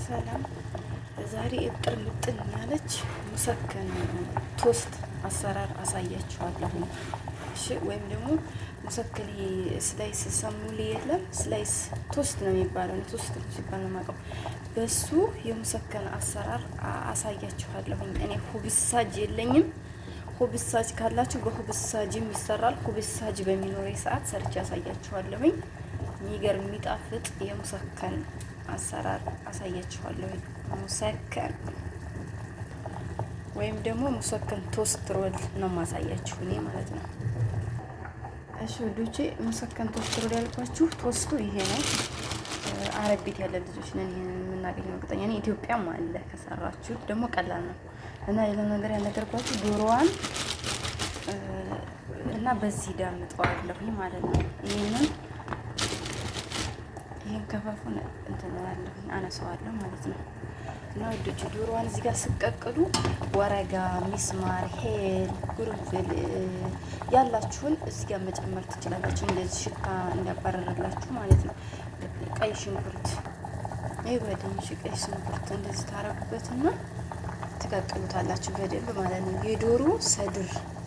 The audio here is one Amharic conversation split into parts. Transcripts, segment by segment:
ሰላም ዛሬ እጥር ምጥን ያለች ሙሰከን ቶስት አሰራር አሳያችኋለሁ። እሺ፣ ወይም ደግሞ ሙሰከን ስላይስ ሰሙሊ የለም ስላይስ ቶስት ነው የሚባለው። ቶስት ነው ሲባል ነው የማውቀው። በሱ የሙሰከን አሰራር አሳያችኋለሁ። እኔ ሁብሳጅ የለኝም። ሁብሳጅ ካላችሁ በሁብሳጅም ይሰራል። ሁብሳጅ በሚኖረኝ ሰዓት ሰርቼ አሳያችኋለሁኝ። የሚገርም የሚጣፍጥ የሙሰከን አሰራር አሳያችኋለሁ። ሙሰከን ወይም ደግሞ ሙሰከን ቶስት ሮል ነው ማሳያችሁ እኔ ማለት ነው። እሺ ውዶቼ፣ ሙሰከን ቶስት ሮል ያልኳችሁ ቶስቱ ይሄ ነው። አረብ ቤት ያለ ልጆች ነን ይሄን የምናገኘው እርግጠኛ ነኝ። ኢትዮጵያም አለ ከሰራችሁት ደግሞ ቀላል ነው። እና ሌላ ነገር ያልነገርኳችሁ ዶሮዋን እና በዚህ ዳምጠዋለሁኝ ማለት ነው። ይሄን ከፋፉን እንትን ያለሁኝ አነሳዋለሁ ማለት ነው። እና ወዶች ዶሮዋን እዚህ ጋር ስቀቅሉ ወረጋ፣ ሚስማር፣ ሄል፣ ጉርንፍል ያላችሁን እዚህ ጋር መጨመር ትችላላችሁ። እንደዚህ ሽታ እንዲያባረርላችሁ ማለት ነው። ቀይ ሽንኩርት ይወደኝ ቀይ ሽንኩርት እንደዚህ ታረጉበትና ትቀቅሉታላችሁ በደንብ ማለት ነው። የዶሮ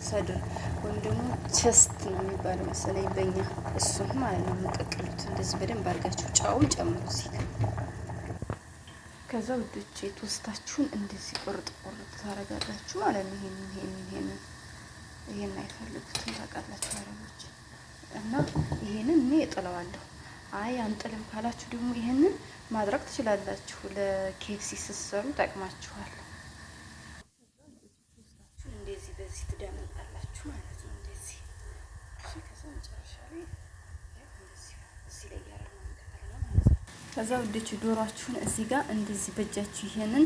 ሰድር ወይም ደግሞ ቸስት ነው የሚባለው መሰለኝ በእኛ እሱን ማለት ነው የምቀቅሉት። እንደዚህ በደንብ አድርጋችሁ ጫውን ጨምሩ እዚህ ጋር። ከዛ ውዶቼ ቶስታችሁን እንደዚህ ቆርጥ ታረጋላችሁ ማለት ነው። ይሄን አይፈልጉትም ታውቃላችሁ አረቦች። እና ይሄንን እኔ እጥለዋለሁ። አይ አንጥልም ካላችሁ ደግሞ ይሄንን ማድረግ ትችላላችሁ። ለኬክሲ ስትሰሩ ጠቅማችኋል። እንደዚህ በዚህ ትዳመጣላችሁ ማለት ነው። እንደዚህ ከዛ መጨረሻ ላይ እዚህ ላይ ያረጋግጣል ማለት ነው። ከዛ ውዶች ዶሯችሁን እዚህ ጋር እንደዚህ በእጃችሁ ይሄንን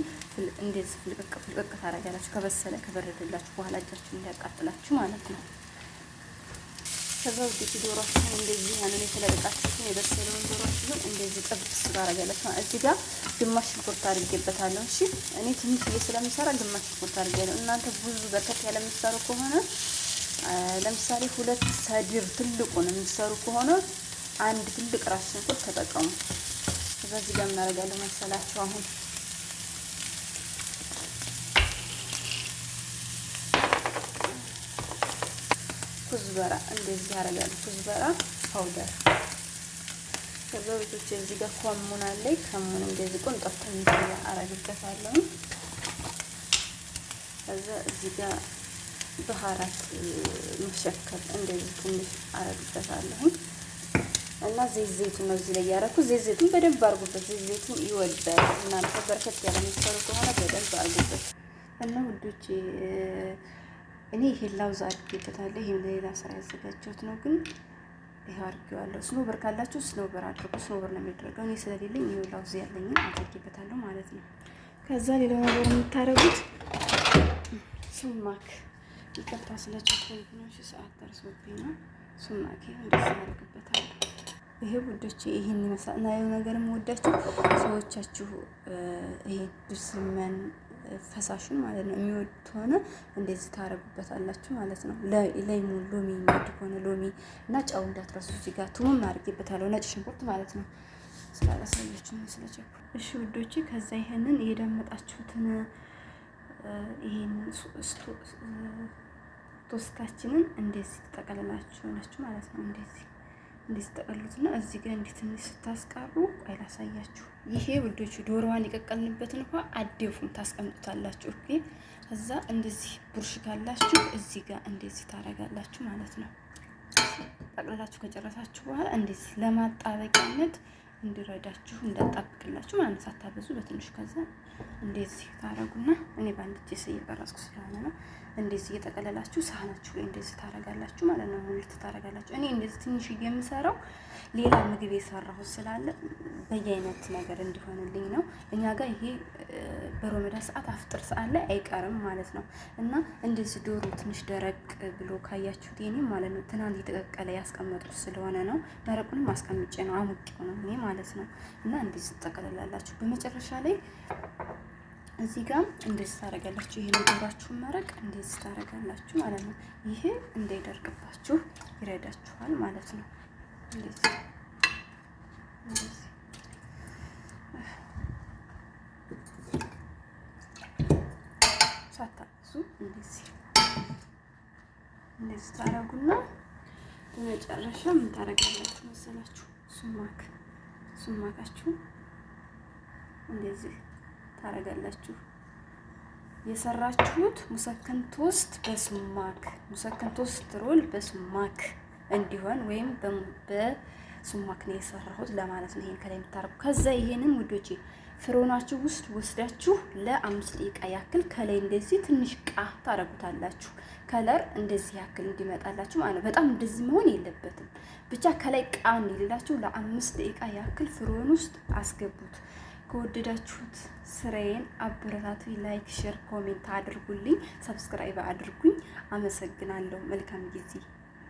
እንደዚህ ፍልቅቅ ታረጋላችሁ። ከበሰለ ከበረደላችሁ በኋላ እጃችሁን እንዲያቃጥላችሁ ማለት ነው። ከዛ ውዶች ዶሯችሁን እንደዚህ ያንን የተለቀቃችሁትን የበሰለውን ዶሯችሁን እንደዚህ ጥብስ ታረጋላችሁ። እዚህ ጋር ግማሽ ሽንኩርት አድርጌበታለሁ። እሺ እኔ ትንሽዬ ስለምሰራ ግማሽ ሽንኩርት አድርጌያለሁ። እናንተ ብዙ በርከት ያለ የምትሰሩ ከሆነ ለምሳሌ ሁለት ሰድር ትልቁን የምትሰሩ ከሆነ አንድ ትልቅ ራስ ሽንኩርት ተጠቀሙ። ከዛ እዚህ ጋር እናደርጋለሁ መሰላችሁ አሁን ኩዝበራ እንደዚህ አደርጋለሁ። ኩዝበራ ፓውደር። ከዛ ቤቶች እዚህ ጋር ከሙን አለኝ። ከሙን እንደዚህ ቆንጣት እንደዚህ አረግበታለሁ። ከዛ እዚህ ጋር በሃራት መሸከል እንደዚህ ትንሽ አረግበታለሁ። እና ዘይቱን ነው እዚህ ላይ ያደረኩት። ዘይቱን በደንብ አርጉበት። ዘይቱን ይወዳል። እናንተ በርከት ያለ የምትሰሩ ከሆነ በደንብ አርጉበት። እና ውዶቼ እኔ ይሄን ላውዝ አድርጌበታለሁ። ይሄን ለሌላ ስራ ያዘጋጀሁት ነው፣ ግን ይሄው አድርጌዋለሁ። ስኖበር ካላችሁ ስኖበር አድርጉ። ስኖበር ነው የሚደረገው። እኔ ስለሌለኝ ይሄው ላውዝ ያለኝን አድርጌበታለሁ ማለት ነው። ከዛ ሌላው ነገር የምታረጉት ሱማክ፣ ይቅርታ ስለቸኮልኩ ነው። እሺ ሰዓት ደርሶብኝ ነው። ሱማክ ይሄው እንደዚህ አድርጌበታለሁ። ይሄ ውዶቼ ይሄን ይመስላል። እና የሆነ ነገር የምወዳችሁ ሰዎቻችሁ ይሄ ብስመን ፈሳሹን ማለት ነው የሚወድ ሆነ እንደዚህ ታረጉበታላችሁ ማለት ነው። ለይሙን ሎሚ የሚወድ ሆነ ሎሚ እና ጫው እንዳትረሱ። እዚህ ጋር ቱም አድርጌበታለሁ፣ ነጭ ሽንኩርት ማለት ነው። ስላላሳያችሁ ነው ስለቸኩ። እሺ ውዶቼ ከዛ ይሄንን የዳመጣችሁትን ይሄን ቶስታችንን እንደዚህ ተጠቀለላችሁ ማለት ነው። እንደዚህ ተጠቀሉትና እዚህ ጋር እንዴት ትንሽ ስታስቀሩ ቆይ ላሳያችሁ። ይሄ ውዶቹ ዶሮዋን የቀቀልንበትን እንኳን አደፉም ታስቀምጡታላችሁ። ኦኬ ከዛ እንደዚህ ቡርሽ ካላችሁ እዚህ ጋር እንደዚህ ታረጋላችሁ ማለት ነው። ጠቅልላችሁ ከጨረሳችሁ በኋላ እንደዚህ ለማጣበቂያነት እንዲረዳችሁ እንዳጣብቅላችሁ ማለት ሳታበዙ በትንሹ። ከዛ እንደዚህ ታረጉና እኔ ባንድ እጄ እየቀረጽኩ ስለሆነ ነው። እንደዚህ እየጠቀለላችሁ ሳህናችሁ ላይ እንደዚህ ታረጋላችሁ ማለት ነው። ሙልት ታረጋላችሁ። እኔ እንደዚህ ትንሽ የምሰራው ሌላ ምግብ የሰራሁት ስላለ በየአይነት ነገር እንዲሆንልኝ ነው። እኛ ጋር ይሄ በረመዳን ሰዓት አፍጥር ሰዓት ላይ አይቀርም ማለት ነው። እና እንደዚህ ዶሮ ትንሽ ደረቅ ብሎ ካያችሁት የኔ ማለት ነው ትናንት የተቀቀለ ያስቀመጡት ስለሆነ ነው። ደረቁንም አስቀምጬ ነው አሙቄው ነው እኔ ማለት ነው። እና እንደዚህ ተጠቀለላላችሁ። በመጨረሻ ላይ እዚህ ጋር እንደዚህ ታረጋላችሁ። ይሄ ዶሯችሁን መረቅ እንደዚህ ታረጋላችሁ ማለት ነው። ይሄ እንዳይደርቅባችሁ ይረዳችኋል ማለት ነው። እንደዚህ እንደዚህ ታረጉና በመጨረሻ ምን ታረጋላችሁ መሰላችሁ? ሱማካችሁ እንደዚህ ታረጋላችሁ። የሰራችሁት ሙሰከን ቶስት ሮል በሱማክ እንዲሆን ወይም በሱማክ ነው የሰራሁት ለማለት ነው። ይሄን ከላይ የምታረጉ ከዛ ይሄንን ውዶቼ ፍሮናችሁ ውስጥ ወስዳችሁ ለ5 ደቂቃ ያክል ከላይ እንደዚህ ትንሽ ቃ ታረጉታላችሁ። ከለር እንደዚህ ያክል እንዲመጣላችሁ ማለት ነው። በጣም እንደዚህ መሆን የለበትም። ብቻ ከላይ ቃ እንዲልላችሁ ለ5 ደቂቃ ያክል ፍሮን ውስጥ አስገቡት። ከወደዳችሁት ስራዬን አበረታቱ። ላይክ፣ ሼር፣ ኮሜንት አድርጉልኝ፣ ሰብስክራይብ አድርጉኝ። አመሰግናለሁ። መልካም ጊዜ